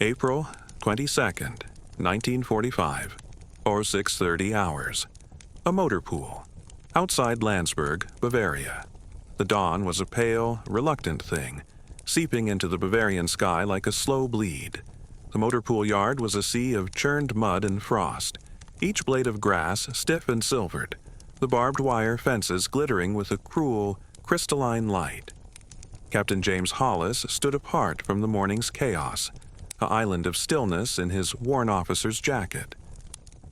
April 22nd, 1945, or 6:30 hours. A motor pool, outside Landsberg, Bavaria. The dawn was a pale, reluctant thing, seeping into the Bavarian sky like a slow bleed. The motor pool yard was a sea of churned mud and frost, each blade of grass stiff and silvered, the barbed wire fences glittering with a cruel, crystalline light. Captain James Hollis stood apart from the morning's chaos, an island of stillness in his worn officer's jacket.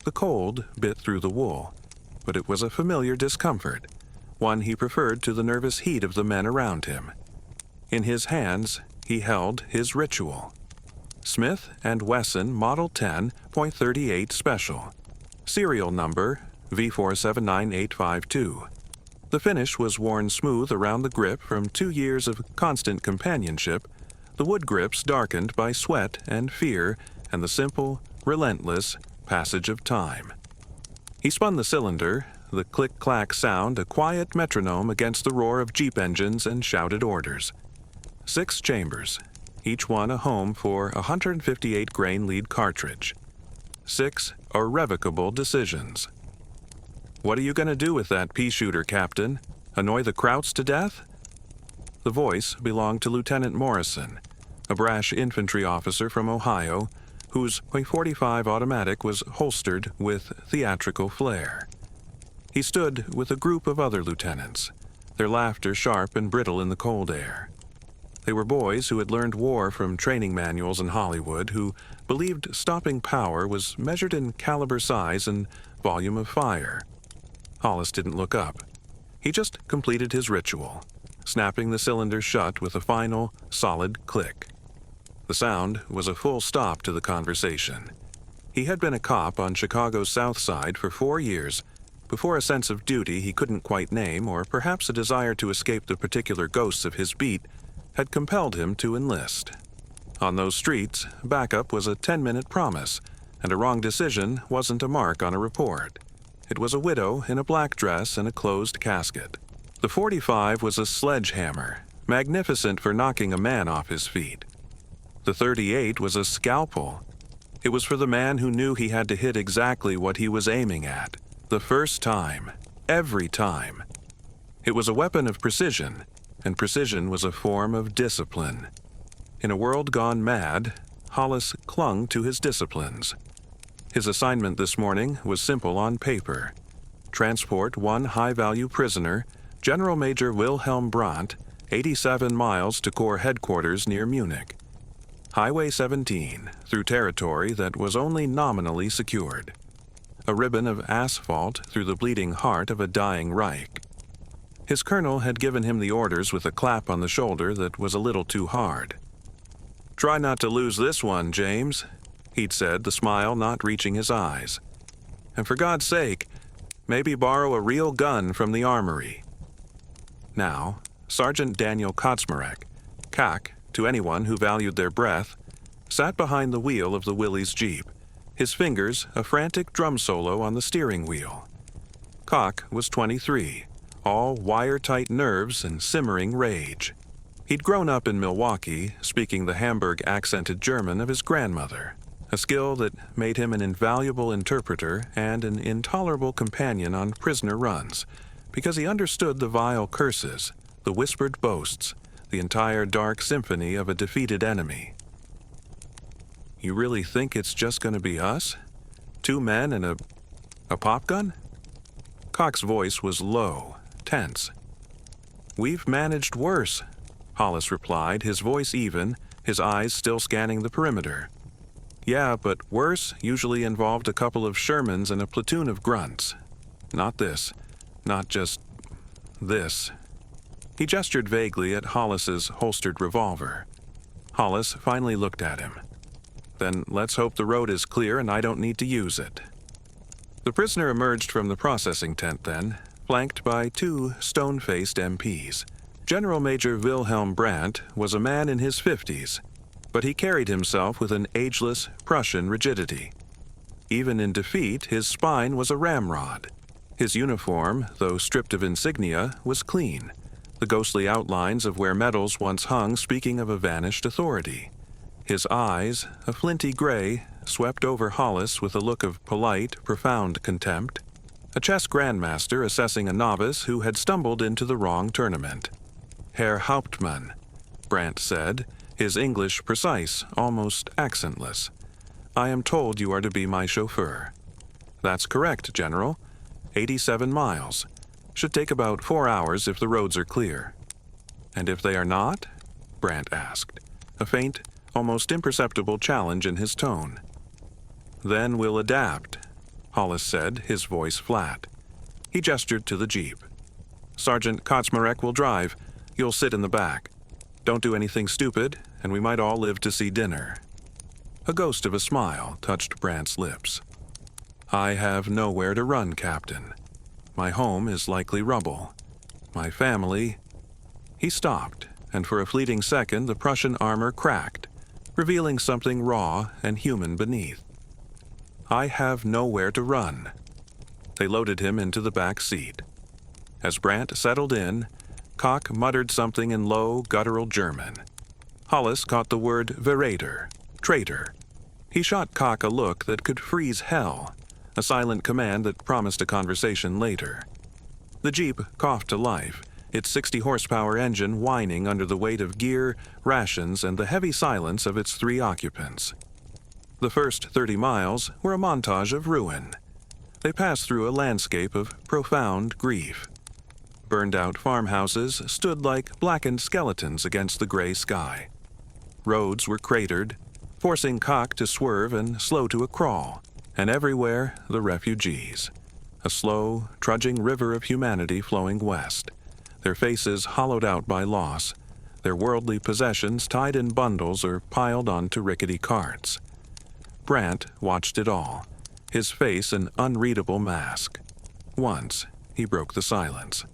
The cold bit through the wool, but it was a familiar discomfort, one he preferred to the nervous heat of the men around him. In his hands, he held his ritual. Smith & Wesson Model 10.38 Special. Serial number V479852. The finish was worn smooth around the grip from 2 years of constant companionship, the wood grips darkened by sweat and fear and the simple, relentless passage of time. He spun the cylinder, the click-clack sound a quiet metronome against the roar of Jeep engines and shouted orders. 6 chambers, each one a home for a 158-grain lead cartridge. 6 irrevocable decisions. "What are you going to do with that pea shooter, Captain? Annoy the Krauts to death?" The voice belonged to Lieutenant Morrison, a brash infantry officer from Ohio, whose .45 automatic was holstered with theatrical flair. He stood with a group of other lieutenants, their laughter sharp and brittle in the cold air. They were boys who had learned war from training manuals in Hollywood, who believed stopping power was measured in caliber size and volume of fire. Hollis didn't look up. He just completed his ritual, snapping the cylinder shut with a final, solid click. The sound was a full stop to the conversation. He had been a cop on Chicago's South Side for 4 years, before a sense of duty he couldn't quite name, or perhaps a desire to escape the particular ghosts of his beat, had compelled him to enlist. On those streets, backup was a 10-minute promise, and a wrong decision wasn't a mark on a report. It was a widow in a black dress and a closed casket. The .45 was a sledgehammer, magnificent for knocking a man off his feet. The .38 was a scalpel. It was for the man who knew he had to hit exactly what he was aiming at, the first time, every time. It was a weapon of precision, and precision was a form of discipline. In a world gone mad, Hollis clung to his disciplines. His assignment this morning was simple on paper. Transport one high-value prisoner, General Major Wilhelm Brandt, 87 miles to Corps headquarters near Munich. Highway 17, through territory that was only nominally secured. A ribbon of asphalt through the bleeding heart of a dying Reich. His colonel had given him the orders with a clap on the shoulder that was a little too hard. "Try not to lose this one, James," he'd said, the smile not reaching his eyes. "And for God's sake, maybe borrow a real gun from the armory." Now, Sergeant Daniel Kotzmarek, CAC to anyone who valued their breath, sat behind the wheel of the Willys Jeep, his fingers a frantic drum solo on the steering wheel. Koch was 23, all wire-tight nerves and simmering rage. He'd grown up in Milwaukee, speaking the Hamburg-accented German of his grandmother, a skill that made him an invaluable interpreter and an intolerable companion on prisoner runs, because he understood the vile curses, the whispered boasts, the entire dark symphony of a defeated enemy. "You really think it's just going to be us? 2 men and a pop gun?" Koch's voice was low, tense. "We've managed worse," Hollis replied, his voice even, his eyes still scanning the perimeter. "Yeah, but worse usually involved a couple of Shermans and a platoon of grunts. Not this. Not just this." He gestured vaguely at Hollis's holstered revolver. Hollis finally looked at him. "Then let's hope the road is clear and I don't need to use it." The prisoner emerged from the processing tent then, flanked by 2 stone-faced MPs. General Major Wilhelm Brandt was a man in his 50s, but he carried himself with an ageless Prussian rigidity. Even in defeat, his spine was a ramrod. His uniform, though stripped of insignia, was clean, the ghostly outlines of where medals once hung speaking of a vanished authority. His eyes, a flinty gray, swept over Hollis with a look of polite, profound contempt. A chess grandmaster assessing a novice who had stumbled into the wrong tournament. Herr Hauptmann, Brandt said, his English precise, almost accentless. I am told you are to be my chauffeur. That's correct, General. 87 miles. Should take about 4 hours if the roads are clear. And if they are not? Brandt asked, a faint, almost imperceptible challenge in his tone. Then we'll adapt, Hollis said, his voice flat. He gestured to the jeep. Sergeant Kaczmarek will drive. You'll sit in the back. Don't do anything stupid, and we might all live to see dinner. A ghost of a smile touched Brandt's lips. I have nowhere to run, Captain. My home is likely rubble. My family... He stopped, and for a fleeting second the Prussian armor cracked, revealing something raw and human beneath. I have nowhere to run. They loaded him into the back seat. As Brandt settled in, Koch muttered something in low, guttural German. Hollis caught the word Verräter, traitor. He shot Koch a look that could freeze hell, a silent command that promised a conversation later. The jeep coughed to life, its 60-horsepower engine whining under the weight of gear, rations, and the heavy silence of its 3 occupants. The first 30 miles were a montage of ruin. They passed through a landscape of profound grief. Burned-out farmhouses stood like blackened skeletons against the gray sky. Roads were cratered, forcing Koch to swerve and slow to a crawl, and everywhere the refugees. A slow, trudging river of humanity flowing west, their faces hollowed out by loss, their worldly possessions tied in bundles or piled onto rickety carts. Brandt watched it all, his face an unreadable mask. Once, he broke the silence.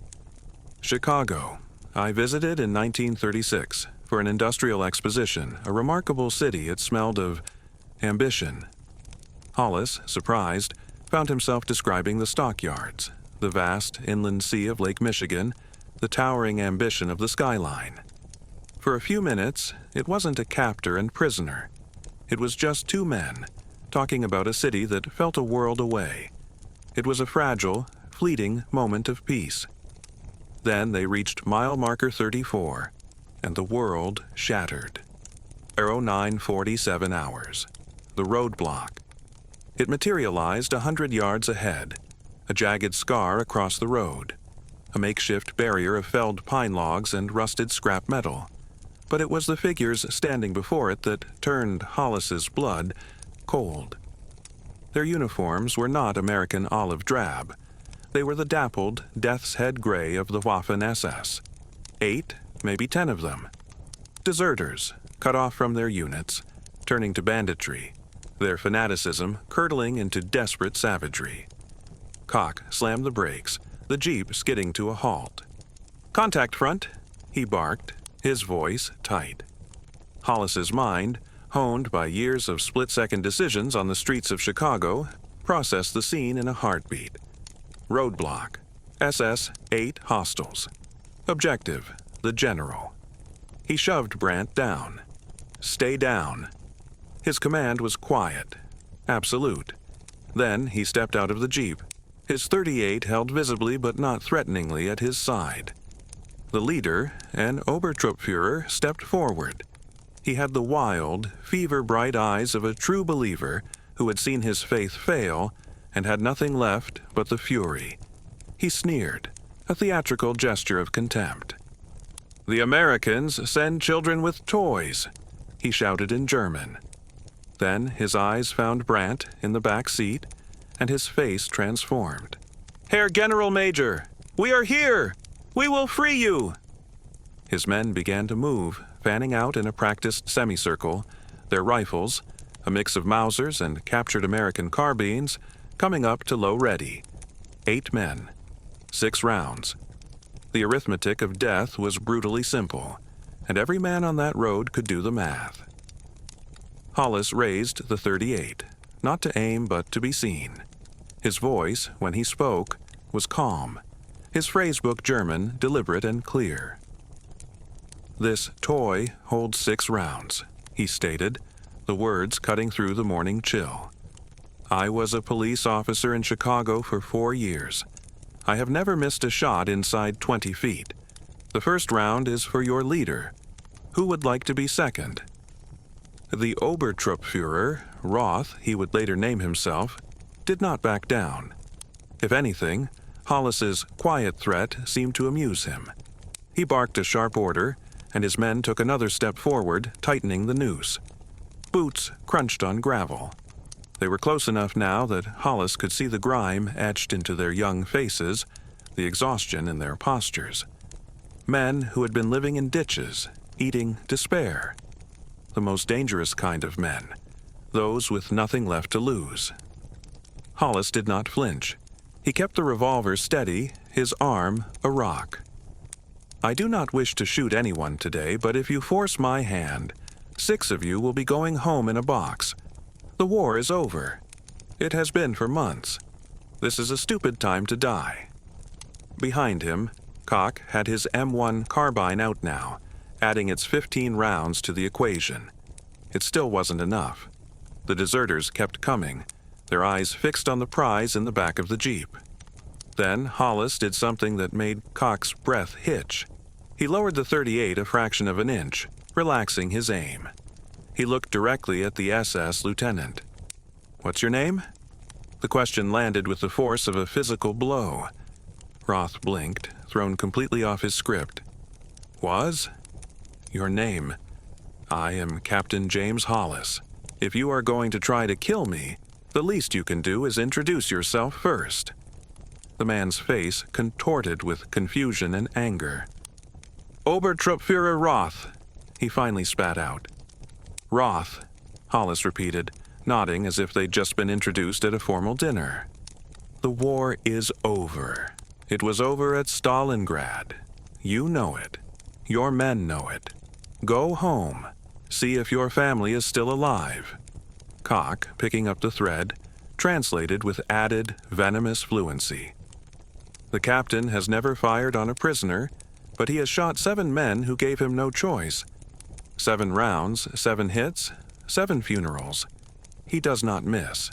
Chicago. I visited in 1936 for an industrial exposition, a remarkable city. It smelled of ambition. Hollis, surprised, found himself describing the stockyards, the vast inland sea of Lake Michigan, the towering ambition of the skyline. For a few minutes, it wasn't a captor and prisoner. It was just 2 men, talking about a city that felt a world away. It was a fragile, fleeting moment of peace. Then they reached mile marker 34, and the world shattered. 09:47 hours. The roadblock. It materialized 100 yards ahead, a jagged scar across the road, a makeshift barrier of felled pine logs and rusted scrap metal. But it was the figures standing before it that turned Hollis's blood cold. Their uniforms were not American olive drab. They were the dappled, death's head gray of the Waffen-SS. 8, maybe 10 of them. Deserters, cut off from their units, turning to banditry, their fanaticism curdling into desperate savagery. Koch slammed the brakes, the jeep skidding to a halt. "Contact front," he barked, his voice tight. Hollis's mind, honed by years of split-second decisions on the streets of Chicago, processed the scene in a heartbeat. Roadblock. SS 8 hostiles. Objective, the general. He shoved Brandt down. Stay down. His command was quiet, absolute. Then he stepped out of the jeep, his .38 held visibly but not threateningly at his side. The leader, an Obertruppführer, stepped forward. He had the wild, fever-bright eyes of a true believer who had seen his faith fail and had nothing left but the fury. He sneered, a theatrical gesture of contempt. "The Americans send children with toys," he shouted in German. Then his eyes found Brandt in the back seat, and his face transformed. "Herr General Major, we are here! We will free you!" His men began to move, fanning out in a practiced semicircle, their rifles, a mix of Mausers and captured American carbines, coming up to low ready. 8 men. 6 rounds. The arithmetic of death was brutally simple, and every man on that road could do the math. Hollis raised the .38, not to aim but to be seen. His voice, when he spoke, was calm, his phrasebook German deliberate and clear. "This toy holds 6 rounds," he stated, the words cutting through the morning chill. "I was a police officer in Chicago for 4 years. I have never missed a shot inside 20 feet. The first round is for your leader. Who would like to be second?" The Obertruppführer, Roth, he would later name himself, did not back down. If anything, Hollis's quiet threat seemed to amuse him. He barked a sharp order, and his men took another step forward, tightening the noose. Boots crunched on gravel. They were close enough now that Hollis could see the grime etched into their young faces, the exhaustion in their postures. Men who had been living in ditches, eating despair. The most dangerous kind of men, those with nothing left to lose. Hollis did not flinch. He kept the revolver steady, his arm a rock. "I do not wish to shoot anyone today, but if you force my hand, 6 of you will be going home in a box. The war is over. It has been for months. This is a stupid time to die." Behind him, Koch had his M1 carbine out now, adding its 15 rounds to the equation. It still wasn't enough. The deserters kept coming, their eyes fixed on the prize in the back of the Jeep. Then Hollis did something that made Koch's breath hitch. He lowered the .38 a fraction of an inch, relaxing his aim. He looked directly at the SS lieutenant. "What's your name?" The question landed with the force of a physical blow. Roth blinked, thrown completely off his script. "Was?" "Your name. I am Captain James Hollis. If you are going to try to kill me, the least you can do is introduce yourself first." The man's face contorted with confusion and anger. "Obertruppführer Roth," he finally spat out. "Roth," Hollis repeated, nodding as if they'd just been introduced at a formal dinner. "The war is over. It was over at Stalingrad. You know it. Your men know it. Go home. See if your family is still alive." Koch, picking up the thread, translated with added, venomous fluency. "The captain has never fired on a prisoner, but he has shot 7 men who gave him no choice. 7 rounds, 7 hits, 7 funerals. He does not miss."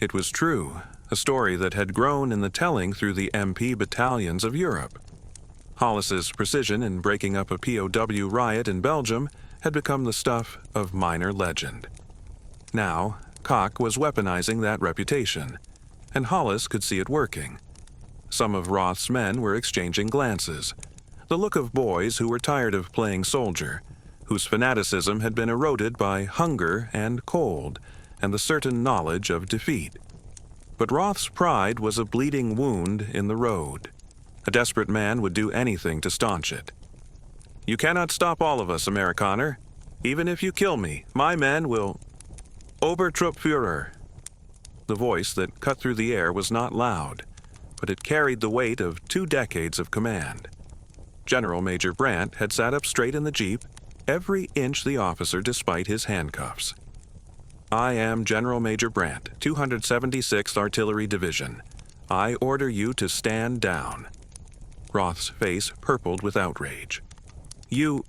It was true, a story that had grown in the telling through the MP battalions of Europe. Hollis's precision in breaking up a POW riot in Belgium had become the stuff of minor legend. Now, Koch was weaponizing that reputation, and Hollis could see it working. Some of Roth's men were exchanging glances, the look of boys who were tired of playing soldier, whose fanaticism had been eroded by hunger and cold and the certain knowledge of defeat. But Roth's pride was a bleeding wound in the road. A desperate man would do anything to staunch it. "You cannot stop all of us, Amerikaner. Even if you kill me, my men will—" "Obertruppführer." The voice that cut through the air was not loud, but it carried the weight of 2 decades of command. General Major Brandt had sat up straight in the Jeep, every inch the officer despite his handcuffs. "I am General Major Brandt, 276th Artillery Division. I order you to stand down." Roth's face purpled with outrage. You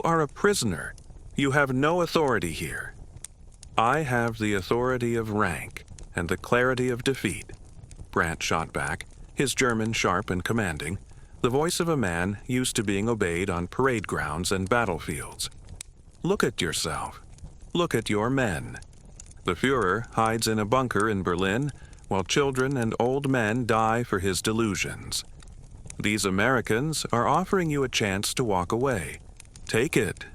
are a prisoner. You have no authority here." "I have the authority of rank and the clarity of defeat," Brandt shot back, his German sharp and commanding, the voice of a man used to being obeyed on parade grounds and battlefields. "Look at yourself. Look at your men. The Führer hides in a bunker in Berlin while children and old men die for his delusions. These Americans are offering you a chance to walk away. Take it."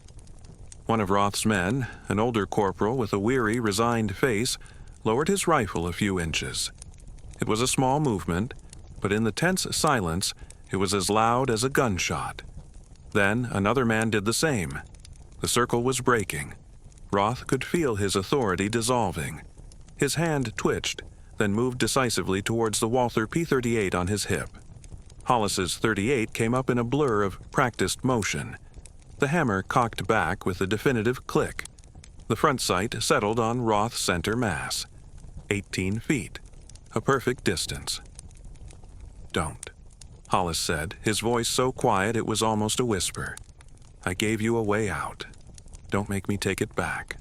One of Roth's men, an older corporal with a weary, resigned face, lowered his rifle a few inches. It was a small movement, but in the tense silence, it was as loud as a gunshot. Then another man did the same. The circle was breaking. Roth could feel his authority dissolving. His hand twitched, then moved decisively towards the Walther P-38 on his hip. Hollis's .38 came up in a blur of practiced motion. The hammer cocked back with a definitive click. The front sight settled on Roth's center mass. 18 feet. A perfect distance. "Don't," Hollis said, his voice so quiet it was almost a whisper. "I gave you a way out. Don't make me take it back."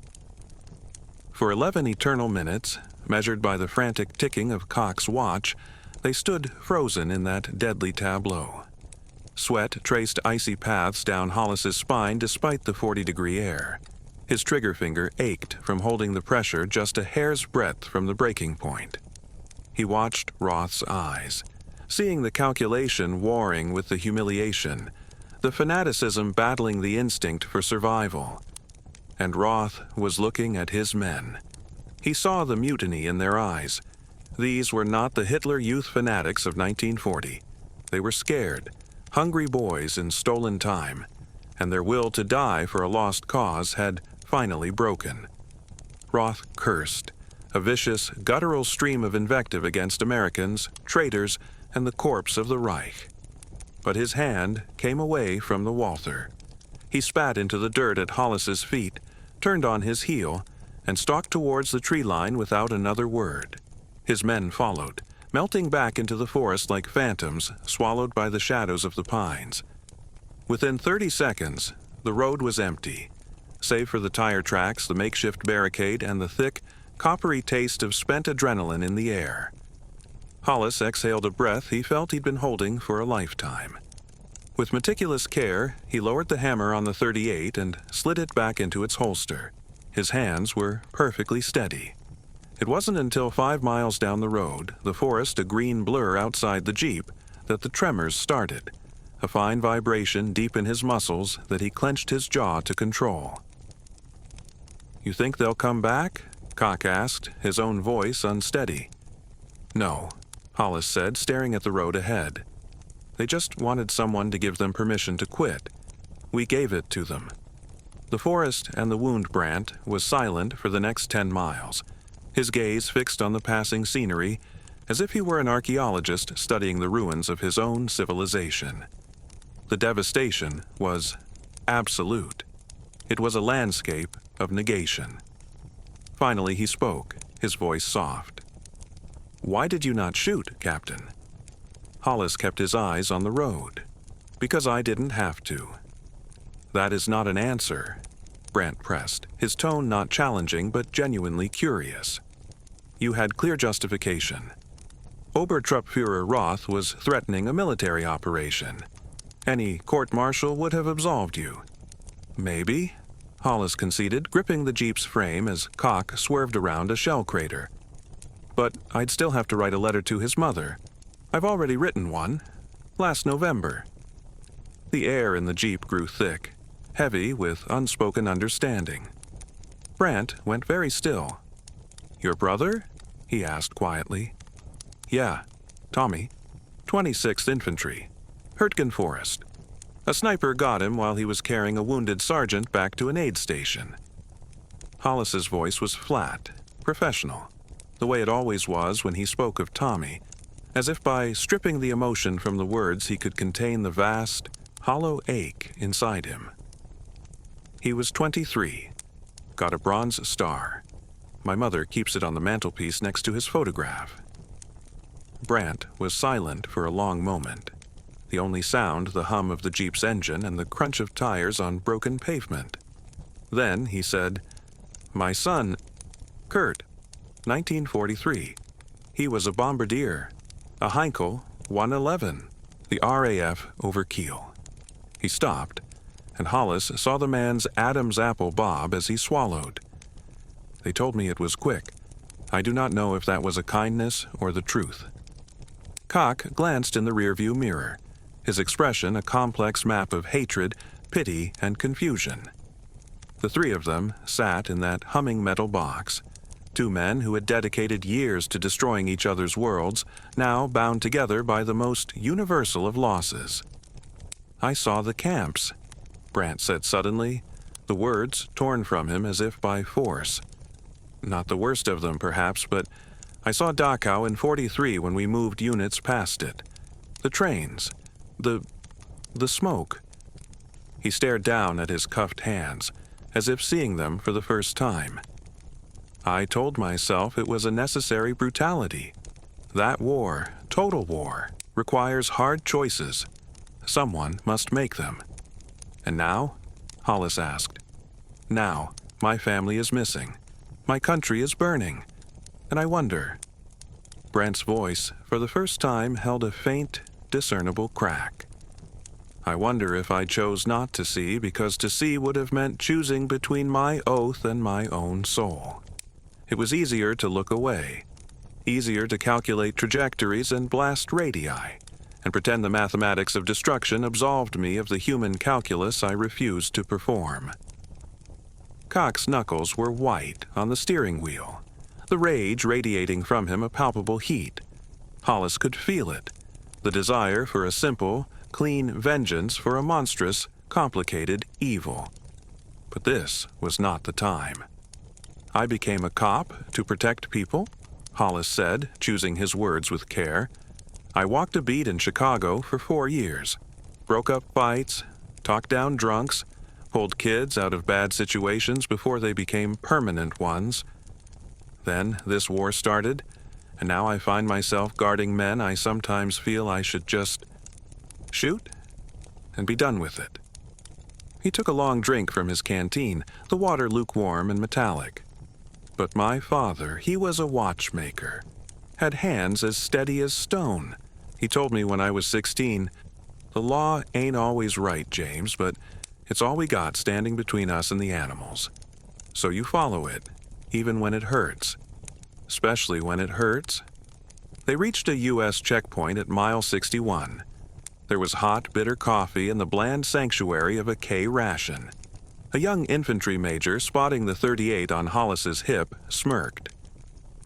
For 11 eternal minutes, measured by the frantic ticking of Cock's watch, they stood frozen in that deadly tableau. Sweat traced icy paths down Hollis's spine despite the 40-degree air. His trigger finger ached from holding the pressure just a hair's breadth from the breaking point. He watched Roth's eyes, seeing the calculation warring with the humiliation, the fanaticism battling the instinct for survival. And Roth was looking at his men. He saw the mutiny in their eyes. These were not the Hitler Youth fanatics of 1940. They were scared, hungry boys in stolen time, and their will to die for a lost cause had finally broken. Roth cursed, a vicious, guttural stream of invective against Americans, traitors, and the corpse of the Reich. But his hand came away from the Walther. He spat into the dirt at Hollis's feet, turned on his heel, and stalked towards the tree line without another word. His men followed, melting back into the forest like phantoms swallowed by the shadows of the pines. Within 30 seconds, the road was empty, save for the tire tracks, the makeshift barricade, and the thick, coppery taste of spent adrenaline in the air. Hollis exhaled a breath he felt he'd been holding for a lifetime. With meticulous care, he lowered the hammer on the .38 and slid it back into its holster. His hands were perfectly steady. It wasn't until 5 miles down the road, the forest a green blur outside the Jeep, that the tremors started, a fine vibration deep in his muscles that he clenched his jaw to control. "You think they'll come back?" Cock asked, his own voice unsteady. "No," Hollis said, staring at the road ahead. "They just wanted someone to give them permission to quit. We gave it to them." The forest and the wound Brandt was silent for the next 10 miles, his gaze fixed on the passing scenery, as if he were an archaeologist studying the ruins of his own civilization. The devastation was absolute. It was a landscape of negation. Finally he spoke, his voice soft. "Why did you not shoot, Captain?" Hollis kept his eyes on the road. "Because I didn't have to." "That is not an answer," Brandt pressed, his tone not challenging but genuinely curious. "You had clear justification. Obertruppführer Roth was threatening a military operation. Any court-martial would have absolved you." "Maybe," Hollis conceded, gripping the Jeep's frame as Cock swerved around a shell crater. "But I'd still have to write a letter to his mother. I've already written one. Last November." The air in the Jeep grew thick, heavy with unspoken understanding. Brandt went very still. "Your brother?" he asked quietly. "Yeah, Tommy. 26th Infantry. Hurtgen Forest. A sniper got him while he was carrying a wounded sergeant back to an aid station." Hollis's voice was flat, professional, the way it always was when he spoke of Tommy, as if by stripping the emotion from the words he could contain the vast, hollow ache inside him. "He was 23. Got a Bronze Star. My mother keeps it on the mantelpiece next to his photograph." Brandt was silent for a long moment, the only sound the hum of the Jeep's engine and the crunch of tires on broken pavement. Then he said, "My son, Kurt, 1943. He was a bombardier, a Heinkel 111, the RAF over Kiel." He stopped, and Hollis saw the man's Adam's apple bob as he swallowed. "They told me it was quick. I do not know if that was a kindness or the truth." Cock glanced in the rearview mirror, his expression a complex map of hatred, pity, and confusion. The three of them sat in that humming metal box, two men who had dedicated years to destroying each other's worlds, now bound together by the most universal of losses. "I saw the camps," Brandt said suddenly, the words torn from him as if by force. "Not the worst of them, perhaps, but I saw Dachau in '43 when we moved units past it. The trains, the smoke." He stared down at his cuffed hands, as if seeing them for the first time. "I told myself it was a necessary brutality. That war, total war, requires hard choices. Someone must make them." "And now?" Hollis asked. "Now, my family is missing. My country is burning, and I wonder." Brent's voice, for the first time, held a faint, discernible crack. "I wonder if I chose not to see, because to see would have meant choosing between my oath and my own soul. It was easier to look away, easier to calculate trajectories and blast radii, and pretend the mathematics of destruction absolved me of the human calculus I refused to perform." Cock's knuckles were white on the steering wheel, the rage radiating from him a palpable heat. Hollis could feel it, the desire for a simple, clean vengeance for a monstrous, complicated evil. But this was not the time. "I became a cop to protect people," Hollis said, choosing his words with care. "I walked a beat in Chicago for 4 years, broke up fights, talked down drunks, pulled kids out of bad situations before they became permanent ones. Then this war started, and now I find myself guarding men I sometimes feel I should just shoot and be done with it." He took a long drink from his canteen, the water lukewarm and metallic. "But my father, he was a watchmaker, had hands as steady as stone. He told me when I was 16, 'The law ain't always right, James, but it's all we got standing between us and the animals. So you follow it, even when it hurts. Especially when it hurts." They reached a U.S. checkpoint at mile 61. There was hot, bitter coffee and the bland sanctuary of a K ration. A young infantry major, spotting the .38 on Hollis's hip, smirked.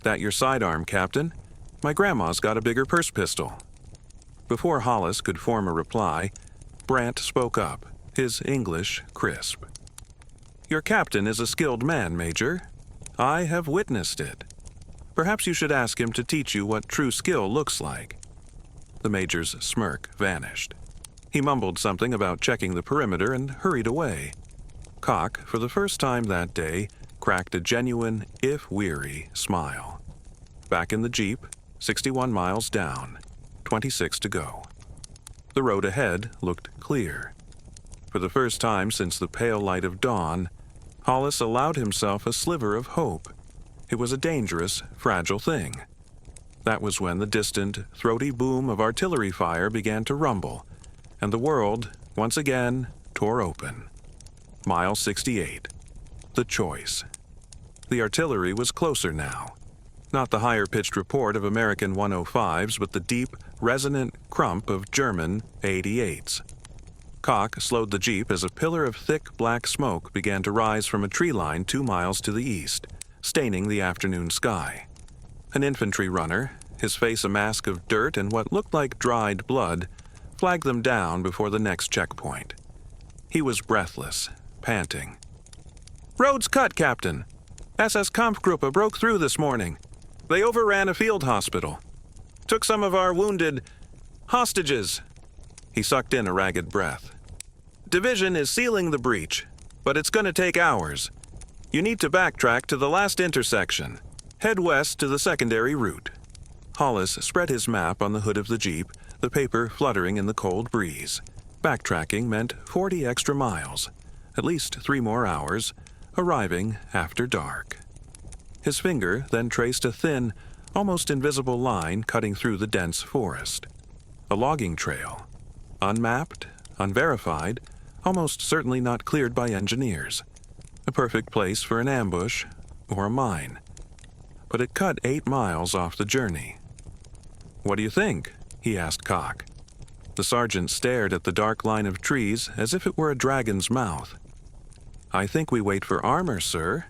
"That your sidearm, Captain? My grandma's got a bigger purse pistol." Before Hollis could form a reply, Brant spoke up, his English crisp. "Your captain is a skilled man, Major. I have witnessed it. Perhaps you should ask him to teach you what true skill looks like." The major's smirk vanished. He mumbled something about checking the perimeter and hurried away. Cock, for the first time that day, cracked a genuine, if weary, smile. Back in the Jeep, 61 miles down, 26 to go. The road ahead looked clear. For the first time since the pale light of dawn, Hollis allowed himself a sliver of hope. It was a dangerous, fragile thing. That was when the distant, throaty boom of artillery fire began to rumble, and the world, once again, tore open. Mile 68. The choice. The artillery was closer now. Not the higher-pitched report of American 105s, but the deep, resonant crump of German 88s. Cock slowed the Jeep as a pillar of thick black smoke began to rise from a tree line 2 miles to the east, staining the afternoon sky. An infantry runner, his face a mask of dirt and what looked like dried blood, flagged them down before the next checkpoint. He was breathless, panting. "Road's cut, Captain. SS Kampfgruppe broke through this morning. They overran a field hospital. Took some of our wounded hostages." He sucked in a ragged breath. "Division is sealing the breach, but it's going to take hours. You need to backtrack to the last intersection. Head west to the secondary route." Hollis spread his map on the hood of the Jeep, the paper fluttering in the cold breeze. Backtracking meant 40 extra miles, at least 3 more hours, arriving after dark. His finger then traced a thin, almost invisible line cutting through the dense forest. A logging trail. Unmapped, unverified, almost certainly not cleared by engineers. A perfect place for an ambush or a mine. But it cut 8 miles off the journey. "What do you think?" he asked Cock. The sergeant stared at the dark line of trees as if it were a dragon's mouth. "I think we wait for armor, sir.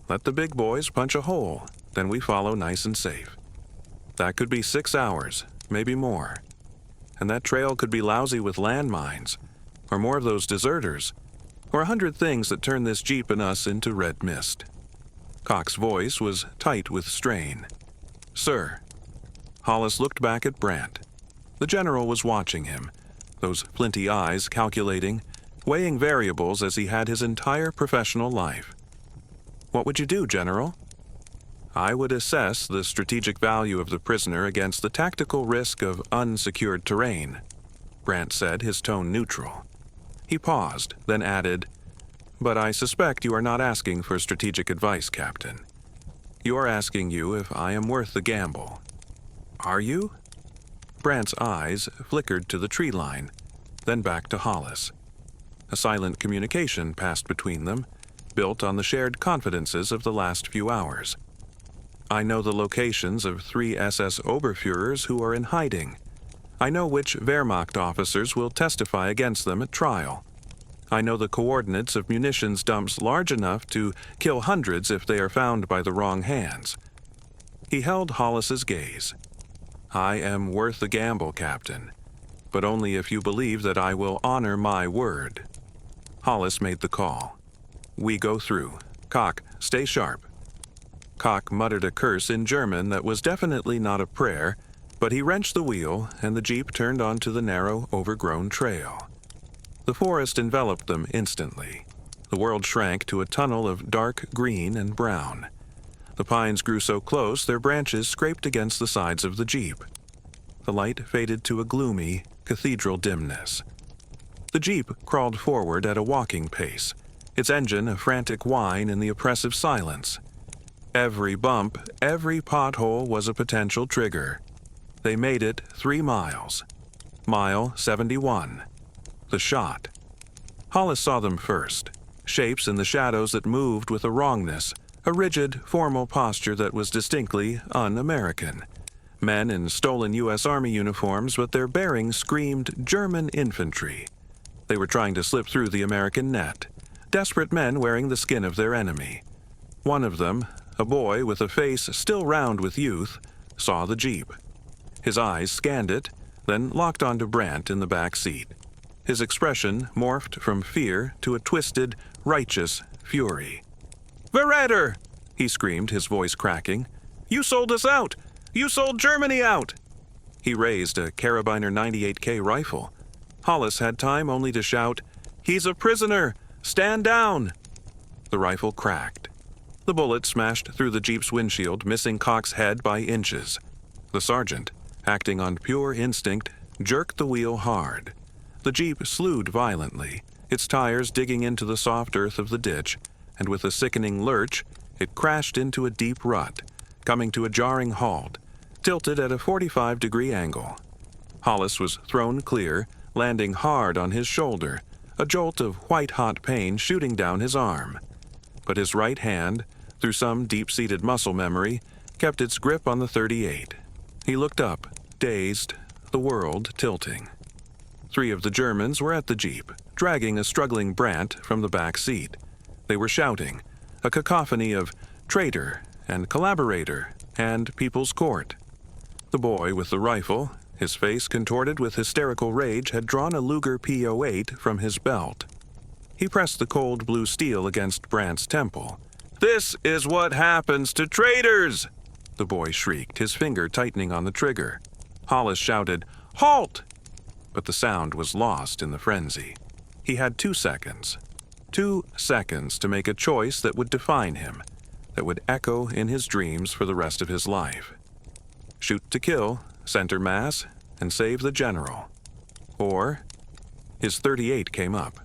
Let the big boys punch a hole, then we follow nice and safe. That could be 6 hours, maybe more. And that trail could be lousy with landmines, or more of those deserters, or 100 things that turn this Jeep and us into red mist." Cock's voice was tight with strain. "Sir." Hollis looked back at Brant. The general was watching him, those flinty eyes calculating, weighing variables as he had his entire professional life. "What would you do, General?" "I would assess the strategic value of the prisoner against the tactical risk of unsecured terrain," Brant said, his tone neutral. He paused, then added, "But I suspect you are not asking for strategic advice, Captain. You're asking you if I am worth the gamble. Are you? Brant's eyes flickered to the tree line, then back to Hollis. A silent communication passed between them, built on the shared confidences of the last few hours. I know the locations of 3 SS Oberfuhrers who are in hiding. I know which Wehrmacht officers will testify against them at trial. I know the coordinates of munitions dumps large enough to kill hundreds if they are found by the wrong hands. He held Hollis's gaze. I am worth the gamble, Captain, but only if you believe that I will honor my word. Hollis made the call. We go through. Koch, stay sharp. Koch muttered a curse in German that was definitely not a prayer, but he wrenched the wheel and the jeep turned onto the narrow, overgrown trail. The forest enveloped them instantly. The world shrank to a tunnel of dark green and brown. The pines grew so close their branches scraped against the sides of the jeep. The light faded to a gloomy, cathedral dimness. The jeep crawled forward at a walking pace, its engine a frantic whine in the oppressive silence. Every bump, every pothole was a potential trigger. They made it 3 miles. Mile 71. The shot. Hollis saw them first, shapes in the shadows that moved with a wrongness, a rigid, formal posture that was distinctly un-American. Men in stolen U.S. Army uniforms, but their bearing screamed German infantry. They were trying to slip through the American net, desperate men wearing the skin of their enemy. One of them, a boy with a face still round with youth, saw the jeep. His eyes scanned it, then locked onto Brant in the back seat. His expression morphed from fear to a twisted, righteous fury. "Verräter!" he screamed, his voice cracking. "You sold us out! You sold Germany out!" He raised a Karabiner 98K rifle. Hollis had time only to shout, "He's a prisoner! Stand down!" The rifle cracked. The bullet smashed through the jeep's windshield, missing Koch's head by inches. The sergeant, acting on pure instinct, jerked the wheel hard. The jeep slewed violently, its tires digging into the soft earth of the ditch, and with a sickening lurch, it crashed into a deep rut, coming to a jarring halt, tilted at a 45-degree angle. Hollis was thrown clear, landing hard on his shoulder, a jolt of white-hot pain shooting down his arm. But his right hand, through some deep-seated muscle memory, kept its grip on the .38. He looked up, dazed, the world tilting. 3 of the Germans were at the jeep, dragging a struggling Brant from the back seat. They were shouting, a cacophony of traitor and collaborator and people's court. The boy with the rifle, his face contorted with hysterical rage, had drawn a Luger P08 from his belt. He pressed the cold blue steel against Brant's temple. "This is what happens to traitors!" the boy shrieked, his finger tightening on the trigger. Hollis shouted, "Halt!" But the sound was lost in the frenzy. He had 2 seconds. 2 seconds to make a choice that would define him, that would echo in his dreams for the rest of his life. Shoot to kill, center mass, and save the general. Or his .38 came up.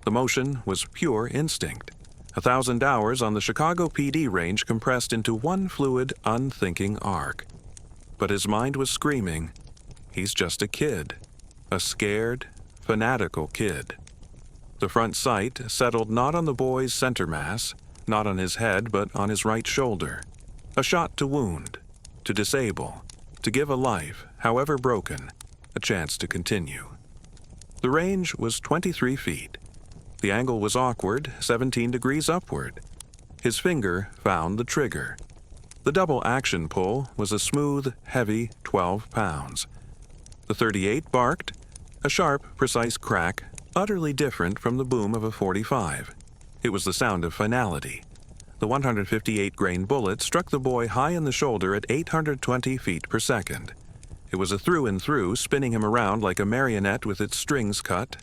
The motion was pure instinct. 1,000 hours on the Chicago PD range compressed into one fluid, unthinking arc. But his mind was screaming, he's just a kid. A scared, fanatical kid. The front sight settled not on the boy's center mass, not on his head, but on his right shoulder. A shot to wound, to disable, to give a life, however broken, a chance to continue. The range was 23 feet. The angle was awkward, 17 degrees upward. His finger found the trigger. The double action pull was a smooth, heavy 12 pounds. The .38 barked, a sharp, precise crack, utterly different from the boom of a .45. It was the sound of finality. The 158-grain bullet struck the boy high in the shoulder at 820 feet per second. It was a through-and-through, spinning him around like a marionette with its strings cut.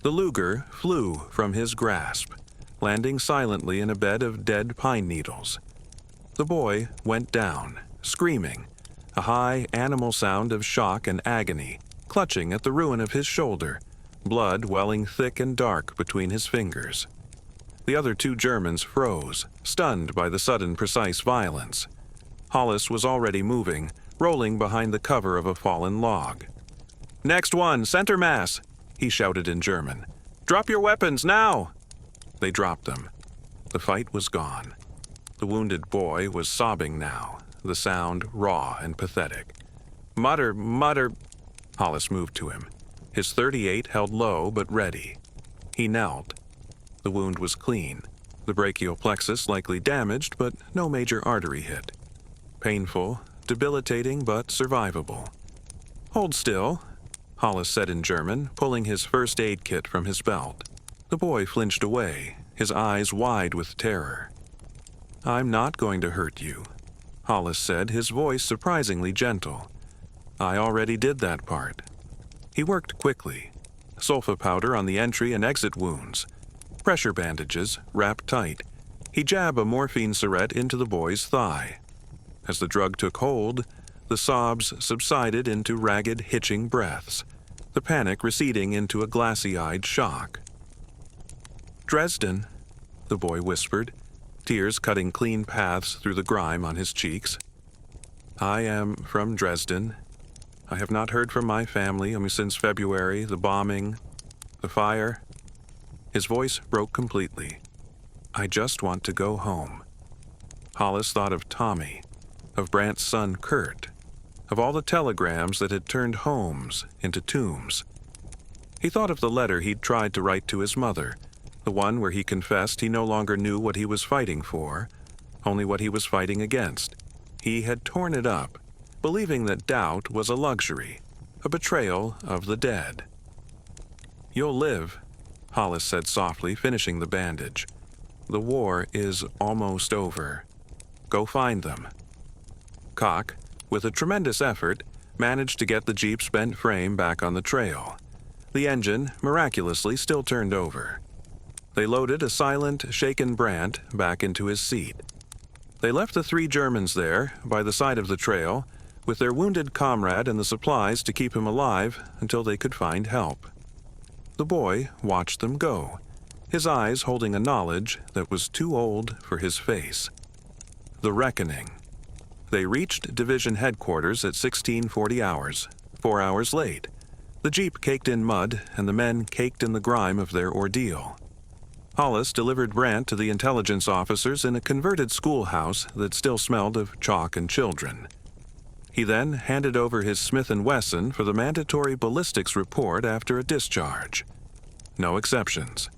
The Luger flew from his grasp, landing silently in a bed of dead pine needles. The boy went down, screaming, a high animal sound of shock and agony, clutching at the ruin of his shoulder, blood welling thick and dark between his fingers. The other two Germans froze, stunned by the sudden, precise violence. Hollis was already moving, rolling behind the cover of a fallen log. "Next one, center mass!" he shouted in German. "Drop your weapons, now!" They dropped them. The fight was gone. The wounded boy was sobbing now, the sound raw and pathetic. "Mutter, mutter." Hollis moved to him. His .38 held low but ready. He knelt. The wound was clean. The brachial plexus likely damaged, but no major artery hit. Painful, debilitating, but survivable. "Hold still," Hollis said in German, pulling his first aid kit from his belt. The boy flinched away, his eyes wide with terror. "I'm not going to hurt you," Hollis said, his voice surprisingly gentle. "I already did that part." He worked quickly. Sulfa powder on the entry and exit wounds. Pressure bandages, wrapped tight. He jabbed a morphine syringe into the boy's thigh. As the drug took hold, the sobs subsided into ragged, hitching breaths, the panic receding into a glassy-eyed shock. "Dresden," the boy whispered, tears cutting clean paths through the grime on his cheeks. "I am from Dresden. I have not heard from my family since February, the bombing, the fire." His voice broke completely. "I just want to go home." Hollis thought of Tommy, of Brant's son Kurt, of all the telegrams that had turned homes into tombs. He thought of the letter he'd tried to write to his mother, the one where he confessed he no longer knew what he was fighting for, only what he was fighting against. He had torn it up, believing that doubt was a luxury, a betrayal of the dead. "You'll live," Hollis said softly, finishing the bandage. "The war is almost over. Go find them." Koch, with a tremendous effort, managed to get the Jeep's bent frame back on the trail. The engine, miraculously, still turned over. They loaded a silent, shaken Brandt back into his seat. They left the three Germans there, by the side of the trail, with their wounded comrade and the supplies to keep him alive until they could find help. The boy watched them go, his eyes holding a knowledge that was too old for his face. The reckoning. They reached division headquarters at 1640 hours, 4 hours late. The Jeep caked in mud, and the men caked in the grime of their ordeal. Hollis delivered Brandt to the intelligence officers in a converted schoolhouse that still smelled of chalk and children. He then handed over his Smith Wesson for the mandatory ballistics report after a discharge. No exceptions.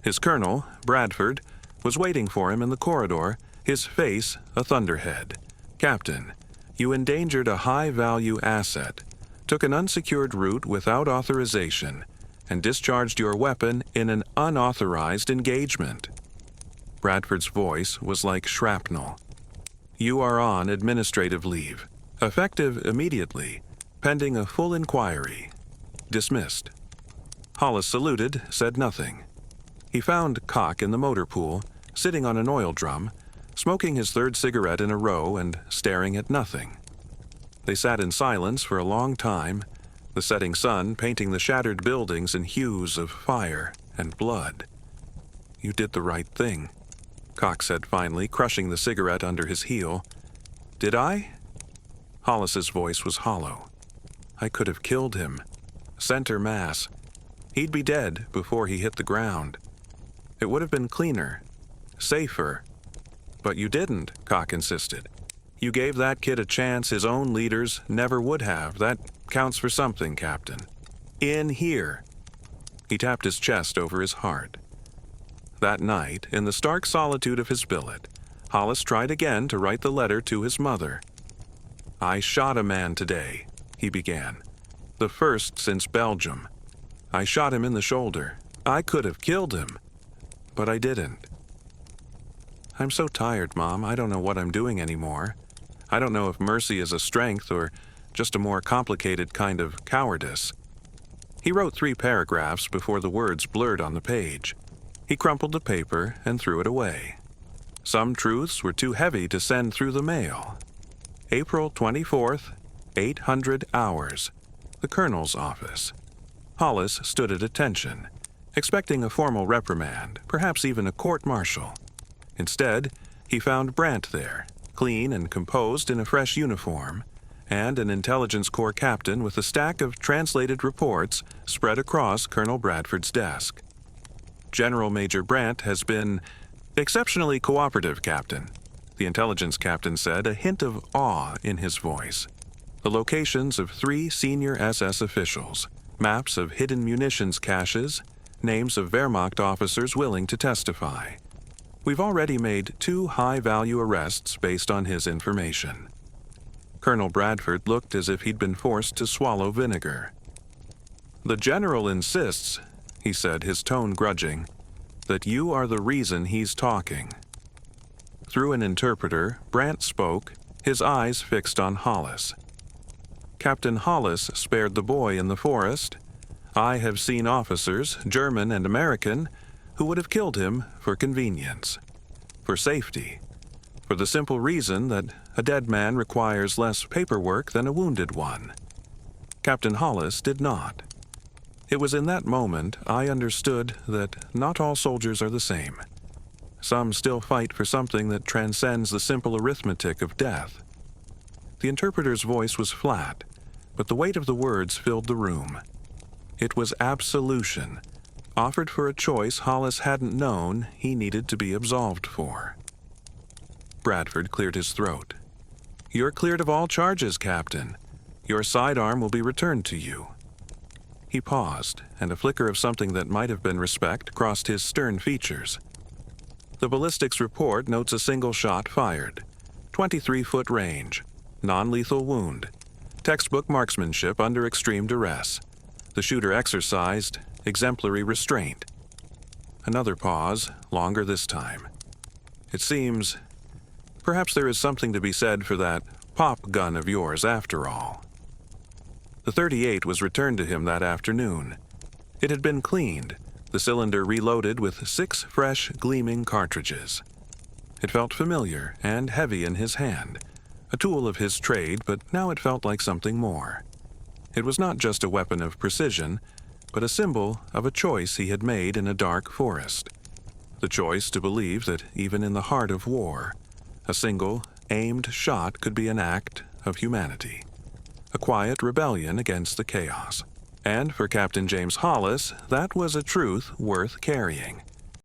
His colonel, Bradford, was waiting for him in the corridor, his face a thunderhead. "Captain, you endangered a high-value asset, took an unsecured route without authorization, and discharged your weapon in an unauthorized engagement." Bradford's voice was like shrapnel. "You are on administrative leave. Effective immediately, pending a full inquiry. Dismissed." Hollis saluted, said nothing. He found Koch in the motor pool, sitting on an oil drum, smoking his third cigarette in a row and staring at nothing. They sat in silence for a long time, the setting sun painting the shattered buildings in hues of fire and blood. "You did the right thing," Koch said finally, crushing the cigarette under his heel. "Did I?" Hollis's voice was hollow. "I could have killed him. Center mass. He'd be dead before he hit the ground. It would have been cleaner, safer. But you didn't," Koch insisted. "You gave that kid a chance his own leaders never would have. That counts for something, Captain. In here." He tapped his chest over his heart. That night, in the stark solitude of his billet, Hollis tried again to write the letter to his mother. "I shot a man today," he began. "The first since Belgium. I shot him in the shoulder. I could have killed him, but I didn't. I'm so tired, Mom. I don't know what I'm doing anymore. I don't know if mercy is a strength or just a more complicated kind of cowardice." He wrote 3 paragraphs before the words blurred on the page. He crumpled the paper and threw it away. Some truths were too heavy to send through the mail. April 24th, 800 hours. The Colonel's office. Hollis stood at attention, expecting a formal reprimand, perhaps even a court-martial. Instead, he found Brant there, clean and composed in a fresh uniform, and an intelligence corps captain with a stack of translated reports spread across Colonel Bradford's desk. General Major Brant has been exceptionally cooperative, Captain, the intelligence captain said, a hint of awe in his voice. The locations of 3 senior SS officials, maps of hidden munitions caches, names of Wehrmacht officers willing to testify. We've already made 2 high-value arrests based on his information. Colonel Bradford looked as if he'd been forced to swallow vinegar. The general insists, he said, his tone grudging, that you are the reason he's talking. Through an interpreter, Brant spoke, his eyes fixed on Hollis. Captain Hollis spared the boy in the forest. I have seen officers, German and American, who would have killed him for convenience, for safety, for the simple reason that a dead man requires less paperwork than a wounded one. Captain Hollis did not. It was in that moment I understood that not all soldiers are the same. Some still fight for something that transcends the simple arithmetic of death. The interpreter's voice was flat, but the weight of the words filled the room. It was absolution, offered for a choice Hollis hadn't known he needed to be absolved for. Bradford cleared his throat. You're cleared of all charges, Captain. Your sidearm will be returned to you. He paused, and a flicker of something that might have been respect crossed his stern features. The ballistics report notes a single shot fired, 23-foot range, non-lethal wound, textbook marksmanship under extreme duress. The shooter exercised exemplary restraint. Another pause, longer this time. It seems, perhaps there is something to be said for that pop gun of yours after all. The .38 was returned to him that afternoon. It had been cleaned, the cylinder reloaded with 6 fresh, gleaming cartridges. It felt familiar and heavy in his hand, a tool of his trade, but now it felt like something more. It was not just a weapon of precision, but a symbol of a choice he had made in a dark forest. The choice to believe that even in the heart of war, a single, aimed shot could be an act of humanity, a quiet rebellion against the chaos. And for Captain James Hollis, that was a truth worth carrying.